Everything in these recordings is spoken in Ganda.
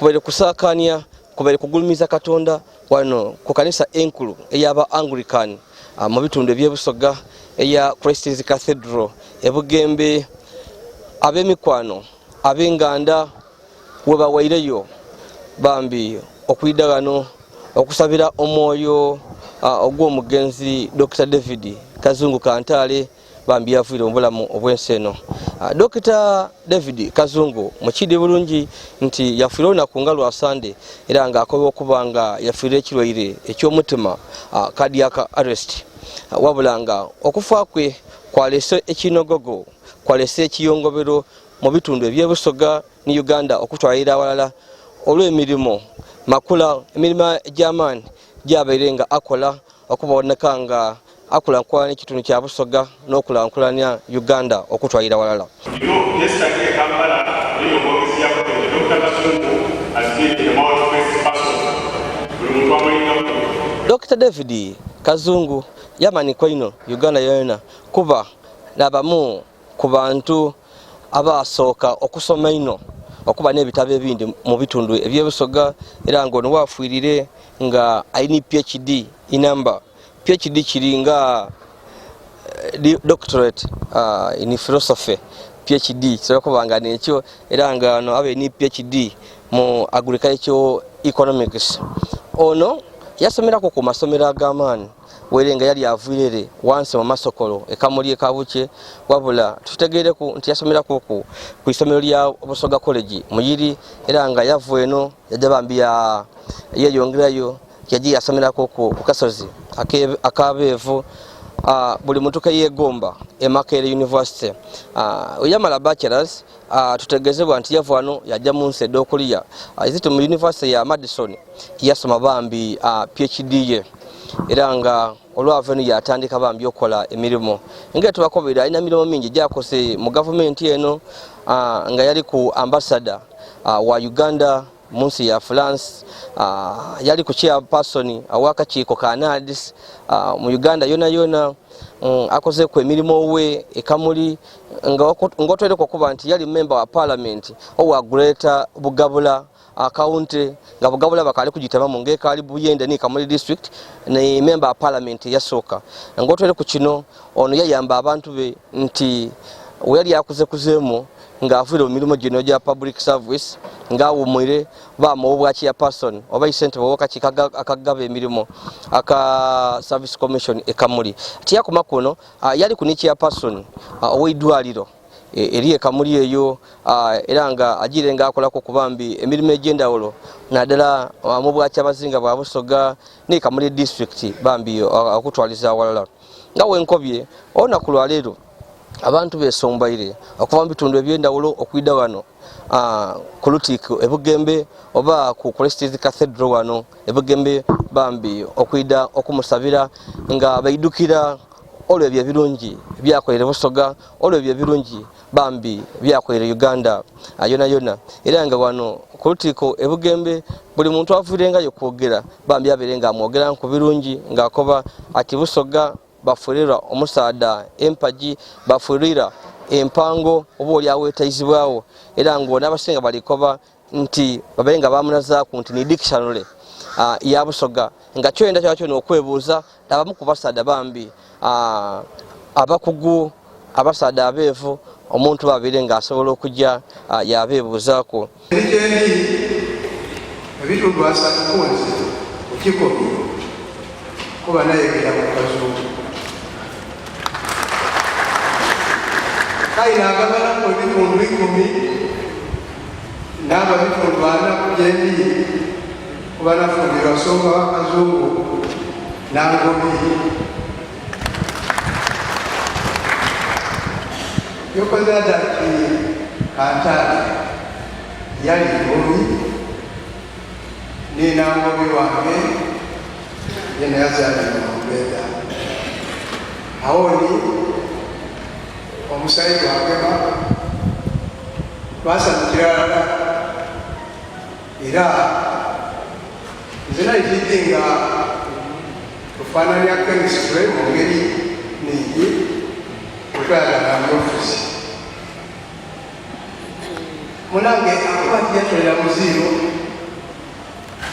kubaire kusakanya kubaire kugulumiza Katonda wano ku kanisa enkulu eyaba Anglican mu bitundu ebyebusoga eya Christ's Cathedral ebugembe abemikwano abenganda webawaireyo bambi okwida wano okusabira omwoyo ogw'omugenzi Dr. David Kazungu Kantale bambi yafiire obulamu obwenseno. Dr. David Kazungu mukidi bulungi nti yafiire olunaku nga lwa Sunday era nga akobewa okubanga yafiire ekirwaire ekyomutima cardiac arrest wabulanga okufa kwe kwalese ekinogogo kwalese ekiyongobero mu bitundu ebyebusoga ni Uganda okutwalira awalala olw'emirimu makula emirima egy'amaani gyabaire akola okuboneka nga akulankulanya ekitundu kya Busoga n'okulankulanya Uganda okutwalira awalala. Dr. David Kazungu yamanikwa ino Uganda yona kuba nabamu ku bantu abasooka okusoma ino okuba n'ebitabo ebindi mu bitundu ebyebusoga era ngono wafuirire nga aini PhD inamba PhD kiringa doctorate in philosophy PhD so kubanga nekyo era nga no abe ni PhD mu agricultural economics ono yasomera ku masomero ag'amaani werenga yali avuirere wansi mu masokolo ekamuli ekabuche wabula tutegeere ku nti yasomera ku isomero lya Busoga College muyiri era nga yavueno yajabambia yeyongerayo yaji yasomera ku Kasozi akabevu buli muntu kayegomba Makerere University yamala bachelors tutegezebwa nti yavano yajja mu nsi edokuliya izito mu University ya Madison yasoma bambi PhD ye era nga olwaveno yatandika bambi okola emirimu nga tubakobera ina mirimo mingi gyakose mu government eno nga yali ku ambassador wa Uganda munsi ya France yali ku chairperson awakakiiko Canadis mu Uganda yona akoze ku emirimu we ekamuli ngotwere kuba nti yali member wa parliament owa Greater Bugabula county nga Bugabula bakali kugitaba mu ngekali Buyende ni Kamuli district ne member wa parliament yasoka ngotwere ku kino ono yayamba abantu be nti yali yakuze kuzemu nga afuire omirimu gino gya public service nga umwire ba mobwa kia person oba isente boka akagaba emirimu aka service commission ekamuli tiya kumakono yali kunikia person oweidwaliro eri ekamuli eyo era nga agire nga akola ko kubambi emirimu egyendawolo nadala mobwa kia bazinga bwa Busoga ni Kamuli district bambi okutwaliza walala nga wenkobye ona kulwalero abantu besombaire okuva mu bitundu ebyendawulo okwida wano ku Lutiko ebugembe oba ku Christ's Cathedral wano ebugembe bambi okwida okumusabira nga baidukira olwebyo birungi byakolere Busoga olwebyo birungi bambi byakolere Uganda yona era nga wano ku Lutiko ebugembe buli muntu avurenga yo kwogera bambi aberenga amwogera ku birungi ngakoba ati Busoga bafurira omusada empaji bafurira empango oboli awetaizibwawo era ngo nabasenga balikoba nti babenga bamunaza ku nti ni dictionary ya Busoga nga kyenda kyacho n'okwebuuza abamu ku basada bambi abakugu abasada abevu omuntu babire nga asobola okujja yabebuuzako ebitundu asatu kunzi ukikobi kuba nayegera mu Kazungu kaina agabana ku bitundu 10 naba bitundu 4 kujendi kuba nafundira Songa wa Kazungu nangobi yokoza dati Kantale yali ngobi ni nangobi wange yena Yazid mbeda haoni omusayi gwagema basanukirala era nzina ikitinga kufananya chemistry mu ngeri nigi okwagala mu ofisi munange akuba tiyatolera muziro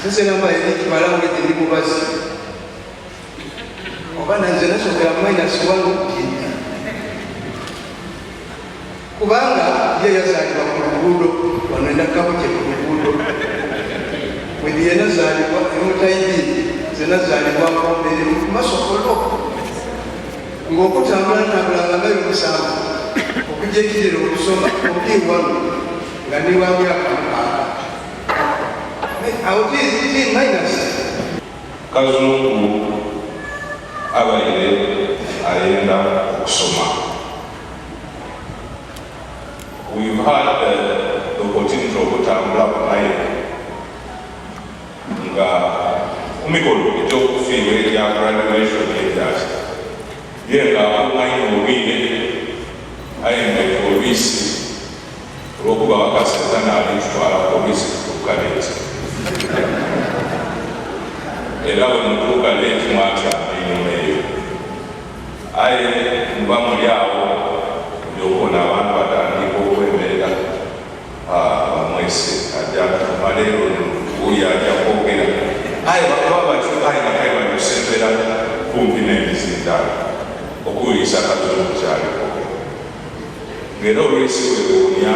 nze namayini kimala ngedde ndi mubazi oba nanze nasokera minus 1 kubanga ye yazaalibwa ku luguudo wano endakabukye ku luguudo bwedi yenazaalibwa emutaidi zenazaalibwako mbere masokolo ng'okutambula ntambulanga nga yomusanvu okujja ekirero okusoma okiwano nga ndi wa myaka mukaaga awo ti minus. Kazungu abaire ayenda okusoma. We've had the opportunity okutambula kunaye nga kumikolo ekyokufiirwa erya graduation yekyaki ye nga akumanyi obwire ayembedde oluisi olwokuba wakaseza naalitutwala oluisi kukaleti era bwe mutuuka leeti mwatya enyuma eyo aye muba muli awo lyokona abantu batandika okwemerera bamwese ajja maleero uyo ajja kwogera aye bakaba batyo aye nakaye batusembera kumpi n'emizindalo okuwuliriza Kazungu kyali kwogera ng'era oluisi bwewuunya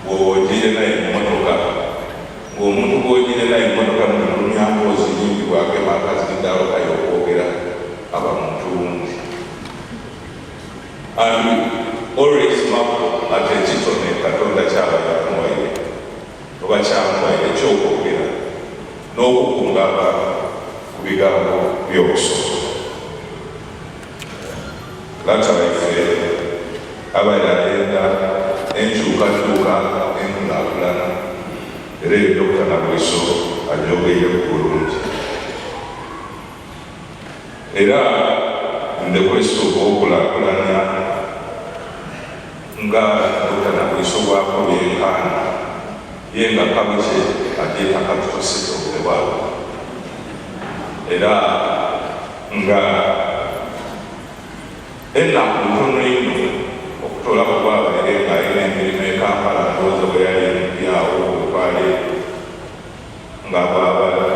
bw'owoogire naye emmotoka ng'omuntu bw'ogire naye emmotoka mulumya mboozi nyingi bwagema akazindalo kaye okwogera aba muntu wundi always mako ate ekitone Katonda kyaba yamuwaire oba kyamuwaire ekyokwogera n'okukungaba ku bigambo by'okusoma. Lata baife abaire ayenda enkyukakyuka enkulaakulana era ebyo Dr. Nabuliso agyogeire bulungi era in the quest of okulaakulana nga Dr. Nabuliso bwako byenkaana ye nga kabuke ajeeta katutosito obwebwabo era nga ennaku ntono ino okutola kubwabaire nga alina emirimu e Kampala ndowooza bwe yali empyawo okwali nga bwabala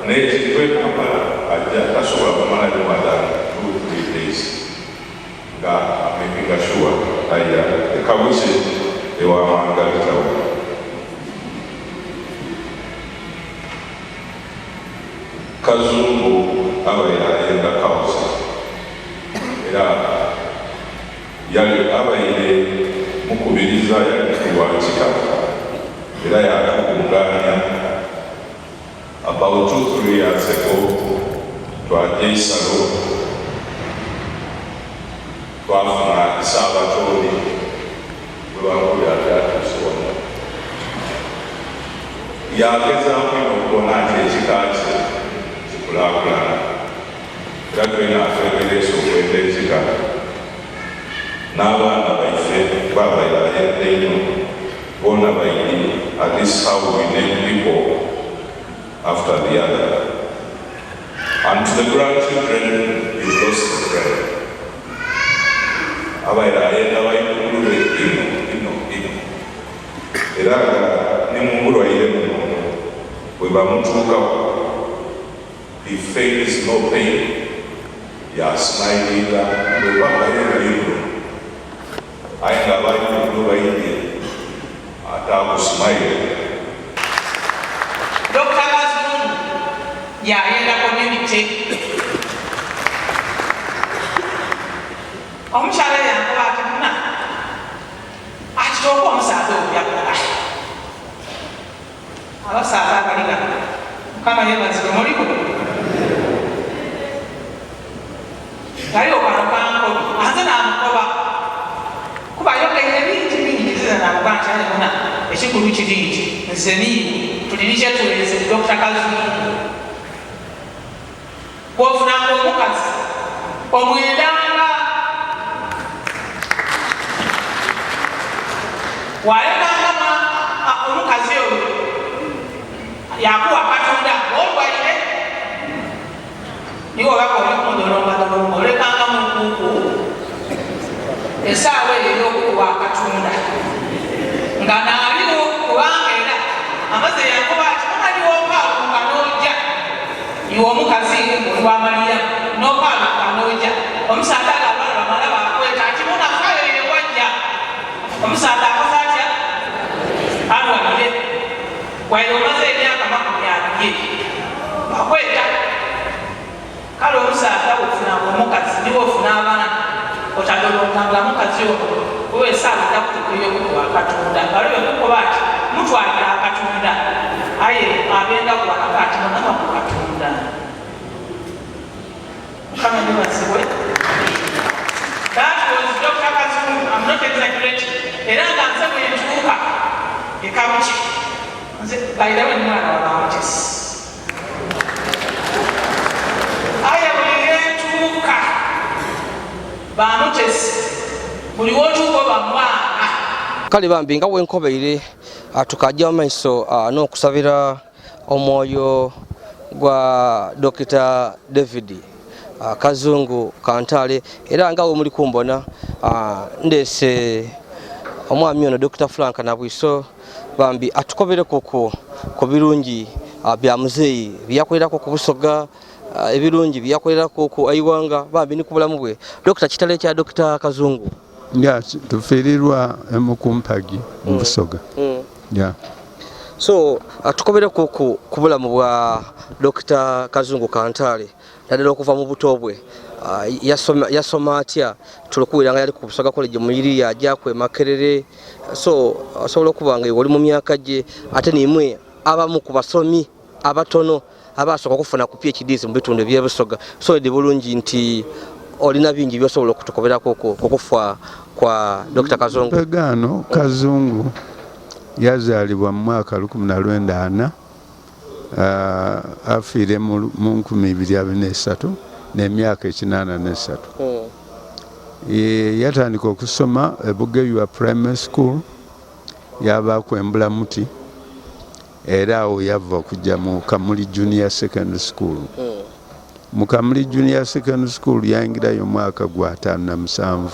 naye kintu e Kampala ajja tasobola kumalayo wadala 2-3 days nga amakinga sure aya ekabuke ewamangalitawo. Kazungu abaire ayenda kausi era yali abaire mukubiriza yali kuwatika era yatukunganya about 2-3 years ago twajja Isalo twafuna Isaabatoli bwebakuli atyatuuse wano yagezaako okubona nti ekika kye kikulaakulana era tulina afeeberesa okwenda ekika n'abaana baife babaire ayenda ino boona baini at this how we name people after the other. And to the grandchildren, you lost the friend. Abaire ayenda bayikulule ino era nga ne mumulwaire muno bwe bamutuukawo he feels no pain yasmilinga bweba bayinayimuno aye nga bayinamuno bayinye atakusmaile. Dr. Kazungu yayenda community omukyala yankoba ati muna akitooka omusaaza obyakola abasaaza abaliga mukama yebazibe mulimu gali okano kankobi anze namukoba kuba yogeire bingi ziza namugaa nkyali muna ekikulu kiri nti nze niiwe tulini kyetuleze Dr. Kazungu bwofunanga omukazi omwendanga walekanga omukazi oyo yakuwa Katonda olwaire niwe obaka olikumudolongadolonga olekanga mukuku esaawa eyo ey'okuwa Katonda nga naaliwo kubanga era amaze yankuba ati omaliwo mpaakunga ng'omukazi olwamaliya n'okwaluka n'ojja omusaadde agabala bamala bakweta ati munafayo yewajja omusaadde akoze atya alwalire waire omaze emyaka 20 bakweta kale omusaadde wofunanga omukazi niwe ofuna abaana otadolonganga mukazi oyo owesaalida kutukuyo kukuwa Katonda baliwe kukoba ati mutwalira Katonda aye abenda kuwakaka ati munama ku Katonda kama nibasibwe. That was Dr. Kazungu. I'm not exaggerating. Era nga nze bwe ntuuka ekabuki nze bayirawe mwana wa bamutesi aye buli yentuuka bamutesi buli wotuuka bamwana kale bambi nga wenkobeire tukajja amaiso n'okusabira omwoyo gwa Dr. David Kazungu Kantale era nga we muli kumbona ndese omwami ono Dr. Frank Nabwiso bambi atukobere koko ku birungi bya muzeyi byakolerako ku Busoga ebirungi byakolerako ku Aiwanga bambi ni kubulamu bwe Dr. Kitale kya Dr. Kazungu tufirirwa emukumpagi mu Busoga. So atukobere koko ku bulamu bwa Dr. Kazungu Kantale naddala okuva mu buto bwe yasoma atya tulikuwiranga yali ku Busoga College muyiri yajja kwe Makerere so asobola okubanga oli mu myaka gye ate nimwe abamu ku basomi abatono abasoka kufuna ku PhDs mu bitundu bye Busoga so edi bulungi nti olina bingi byosobola okutukoberako kukufa kwa Dr. Kazungu. Pegano Kazungu yazalibwa mu mwaka 1994 afiire mu 2023 n'emyaka 83. Yatandika okusoma Bugeya Primary School yabaako Embulamuti era awo yava okujja mu Kamuli Junior Secondary School. Mu Kamuli Junior Secondary School yayingirayo mwaka gwa 57.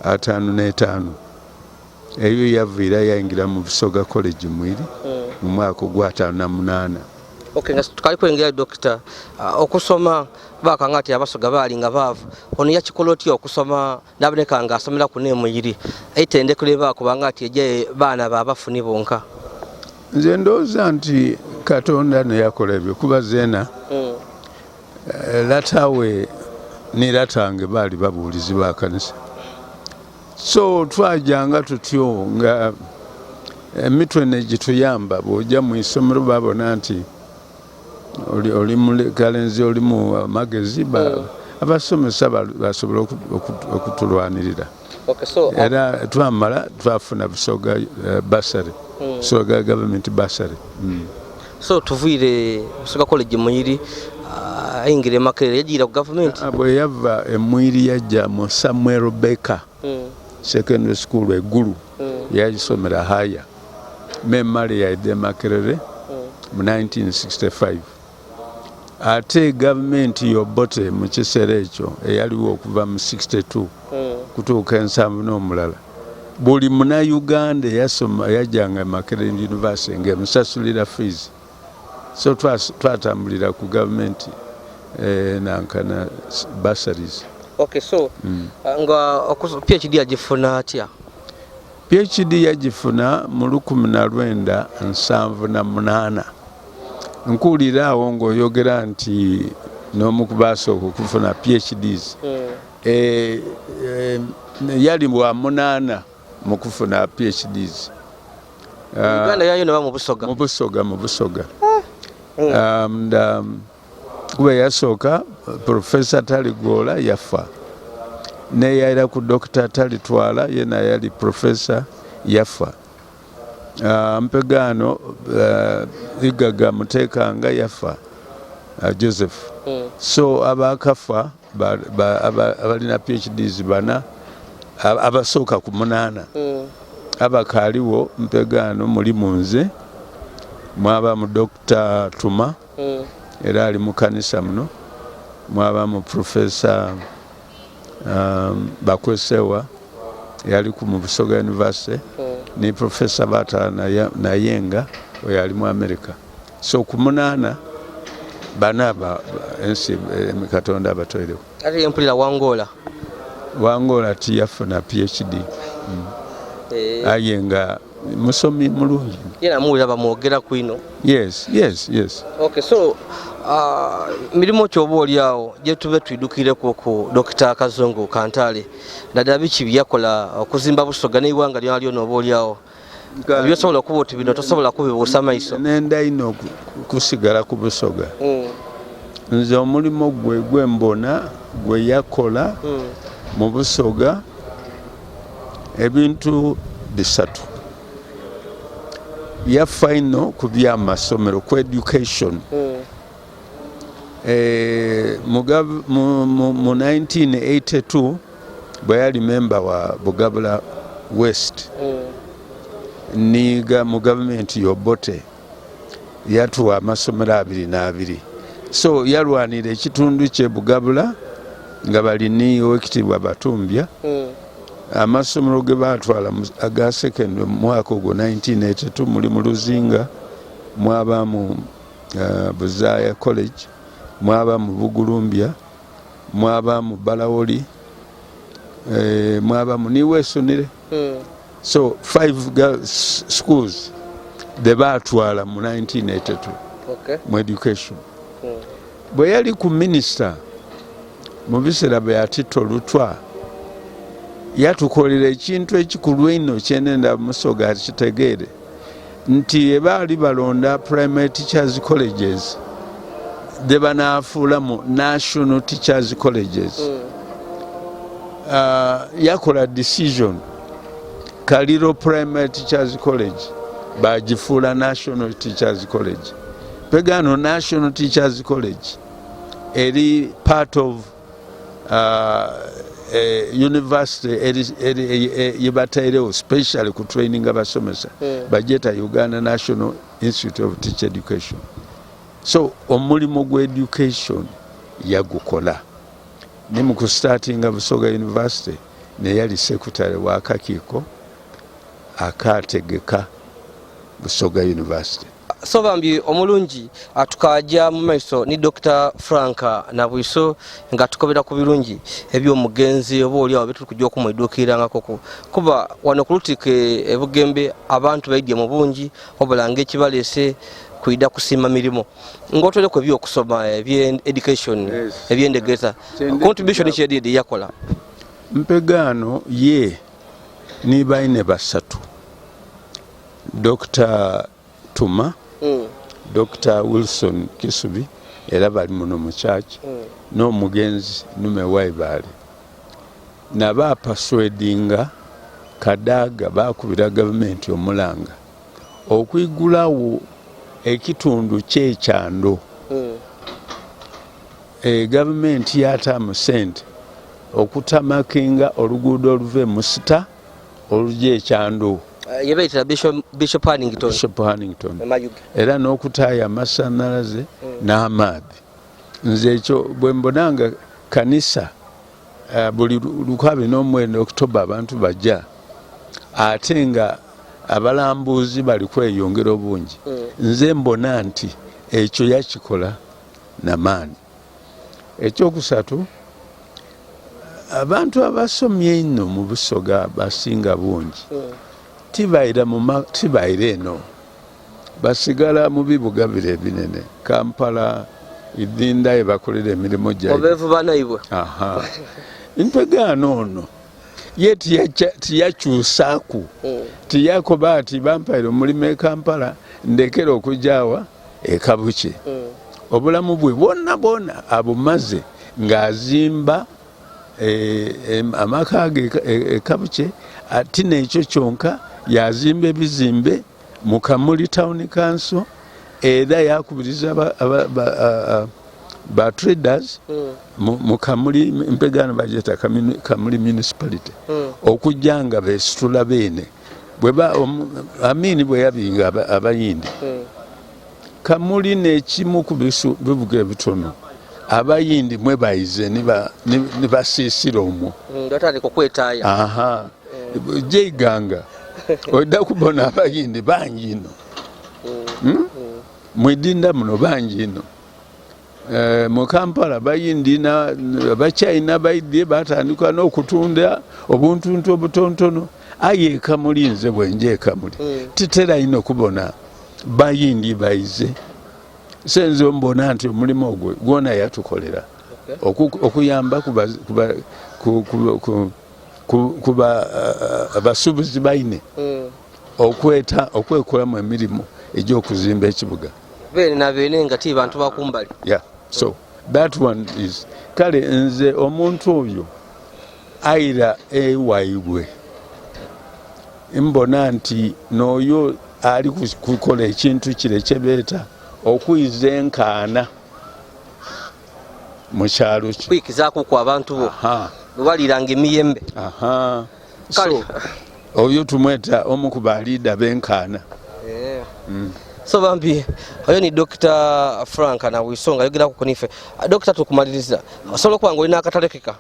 55 eyo yaviira yayingira mu Busoga College mwiri mu mwaka gwa 58. Okay, tukali kwengera Dr. Okusoma bakanga ati Abasoga bali nga baavu ono yakikoloti okusoma naboneka nga asomera ku nemuyiri aitende kuleba kubanga ati eje baana babafuni bonka. Nze ndowooza nti Katonda ne yakola ebyo kuba zeena latawe ne latange bali babuulizi ba kanisa so twajanga tutyo nga emitwe ne gituyamba bw'ojja mu isomero babona nti oli mu kalenzi oli mu magezi abasomesa basobola okutulwanirira. Okay, so era twamala twafuna Busoga bursary Busoga government bursary. So tuvuire Busoga College muyiri ayingire Makerere yagira ku government bwe yava emwiri yajja mu Samuel Baker secondary school egulu yayisomera haya memali yaide Makerere mu 1965 ate government yobote mu kiseera ekyo eyaliwo okuva mu 62 kutuuka 7 n'omulala buli muna Uganda yasoma yajjanga Makerere University ng'emusasulira fees so twatambulira ku government nankana bursaries. Okay, so nga PhD yagifuna atya? PhD yagifuna mu 1978 nkuulira awo ng'oyogera nti n'omu ku baasooka okufuna PhDs yali wa 8 mu kufuna PhDs. Uganda yayo naba mu Busoga. Mu Busoga. Kuba yasooka Professor Taligola yafa ne yayira ku Dr. Talitwala yena yali Professor yafa. Mpegano Igaga Mutekanga yafa Joseph. So abakafa abalina PhDs bana abasooka ku 8 abakaaliwo Mpegano mulimu nze mwaba mu Dr. Tuma era ali mu kanisa muno mwaba mu Professor Bakwesewa yali ku mu Busoga University ni Professor Bata Nayenga oyo ali mu America so ku 8 banaba ensi Katonda abatoirewo. Ate empulira Wangola tiyafuna PhD. Aye nga musomi mulungi. Yena muwulira bamwogera kwino. Yes. Okay, so mirimu kyoba oliawo gye tube twidukireko ku Dr. Kazungu Kantale naddala biki byakola okuzimba Busoga n'eiwanga lyona lyona oba oliawo byosobola okuba oti bino tosobola kubibuusa maiso. Nenda ino kusigala ku Busoga. Nze omulimo gwe mbona gwe yakola mu Busoga ebintu bisatu. Ya final ku by'amasomero ku education. Mu 1982 bwe yali member wa Bugabula West niga mu government y'Obote yatuwa amasomero 22. So yalwanira ekitundu kye Bugabula nga balini owekitiibwa Batumbya. Amasomero ge baatwala aga secondary mu mwaka ogwo 1982 muli mu Luzinga, mwabaamu Buzaaya College, mwabaamu Bugulumbya, mwabaamu Balawoli, mwabaamu Niweesonere. So 5 girls schools they baatwala mu 1982 mu education. Bwe yali ku minister mu biseera bwe yatitta olutwa yatukolera ekintu ekikulu ennyo kyenenda Busoga kitegeere nti ebaali balonda primary teachers colleges de banaafuula mu national teachers colleges. Yakola decision Kaliro primary teachers college bagifuula national teachers college. Pegano national teachers college eri part of university yebatairewo specially ku training abasomesa bajeta Uganda National Institute of Teacher Education. So omulimo gwa education yagukola ne mu ku starting Busoga University ne yali secretary wa akakiiko akategeka Busoga University. So bambi omulungi atukaja mu maiso ni Dr. Frank Nabwiso nga tukobera ku birungi ebyomugenzi oba oli awo betu kujja okumwidukira koko kuba wano kulutike ebugembe abantu baidye mu bungi obulange ekibalese kuida kusima mirimo ngotole ko byo kusoma ebye education ebyendegeza contribution kyedidi yakola mpegano ye ni baine basatu Dr. Tuma Dr. Wilson Kisubi era bali muno mu church no mugenzi nume waibali na bapaswedinga Kadaga bakubira government omulanga okwigulawo ekitundu kyekyando government yata mu sente okutamakinga oluguudo oluve mu Sita oluje ekyando yebaitira Bishop Hannington era n'okutaaya amasanyalaze n'amaadhi. Nze ekyo bwe mbonanga kanisa buli 29 Oktoba abantu bajja ate nga abalambuzi bali kweyongera obungi nze mbona nti ekyo yakikola namaani. Ekyokusatu abantu abasomye ennyo mu Busoga basinga bungi tibaire eno basigala mu bibuga bire ebinene Kampala idinda ebakolera emirimu gyayo obevu banaibwe. Mpegano ono ye tiyakyusaaku tiyakoba ati bampaire omulimu e Kampala ndekera okujaawa ekabuke obulamu bwe bwonna abumaze ng'azimba amaka ge ekabuke ati n'ekyo kyonka yazimba ebizimbe mu Kamuli Town Council era yakubiriza ba traders mu Kamuli mpegano bajeta Kamuli municipality okujjanga besitula bene amini bwe yabinga abayindi Kamuli n'ekimu ku bibuga ebitono abayindi mwe bayize ni basiisira omwo ndatandika okwetaaya jeiganga odda kubona abayindi bangi ino mwidinda muno bangi ino mu Kampala bayindina Abachina baidye batandika n'okutunda obuntuntu obutontono aye ekamuli nze bwenje ekamuli titera ino kubona bayindi baize senzo mbona nti omulimu ogwo gwona yatukolera okuyamba kuba abasuubuzi baine okwekolamu emirimu egy'okuzimba ekibuga bene na bene nga ti bantu bakumbali. Yeah, so that one is kale nze omuntu oyo aira ewaibwe mbona nti n'oyo ali kukola ekintu kire kyebeeta okuyiza enkaana mu kyalo kye kwikizaako ku abantu bo bwaliranga emiyembe. So oyo tumweta omu ku baliida b'enkaana. So bambi oyo ni Dr. Frank na Wisonga yogera ku kunife. Dr. tukumaliriza osobola okuba nga olina akatalekeka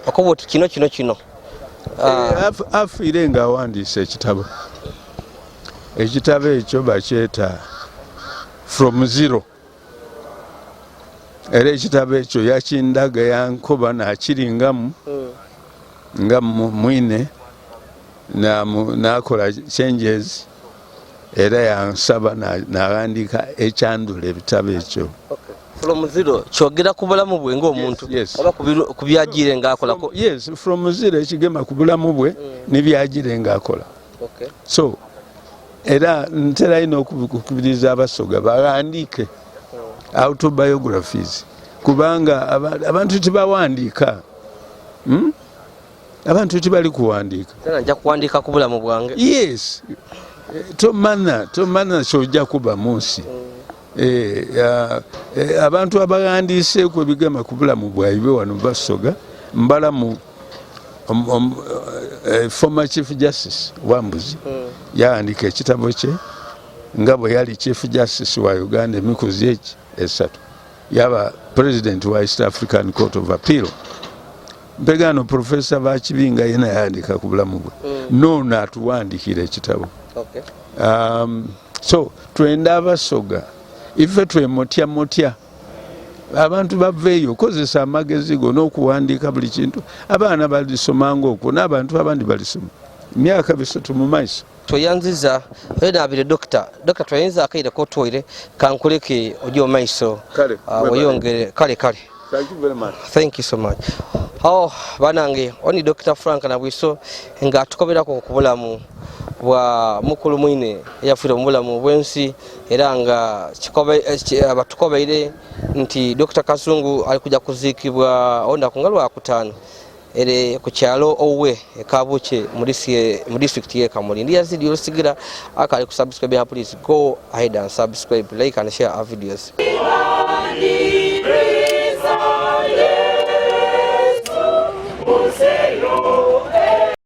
okuba oti kino afiire nga awandiise ekitabo ekyo bakyeta From Zero era ekitabo ekyo yakindaga yankoba nakiringamu nga mwine nakola changes era yansaba nawandiika ekyandula ebitabo ekyo. From Zero kyogera ku bulamu bwe ng'omuntu oba ku byagire ng'akolako. Yes, From Zero ekigema ku bulamu bwe n'ebyagire ng'akola. So era ntera ino okubiriza abasoga bawandiike autobiographies kubanga abantu tibawandiika abantu tibali kuwandiika. Nja kuwandiika ku bulamu bwange. Yes, tomana kyojja kuba mu nsi. Abantu abawandiiseeko ebigema ku bulamu bwaibwe wano basoga mbalamu former Chief Justice Wambuzi yaandika ekitabo kye nga bwe yali Chief Justice wa Uganda emikuzi esatu yaba President wa East African Court of Appeal. Mpegano Professor Bakibinga yena yaandika ku bulamu bwe noono atuwandiikira ekitabo. So twenda abasoga ife twemotya abantu baveeyo kozesa amagezi go n'okuwandiika buli kintu abaana balisomanga okwo n'abantu abandi balisoma myaka bisatu mu maiso. Toyanziza naabire Dr. Toyanziza akaireko otwoire kankuleke ojja omaiso oyongere kale. Thank you very much. Thank you so much. Banange oni Dr. Frank na Bwiso nga tukoberako ku bulamu bwa mukulu mwine yafuira mu bulamu bwensi era nga abatukobeire nti Dr. Kazungu ali kuja kuzikibwa onda ku ngalo akutano ere ku kyalo owe ekabuche mu district ye Kamuli. Ndi Yazid Yolisigira akali ku subscribe. Please go ahead and subscribe, like and share our videos. Say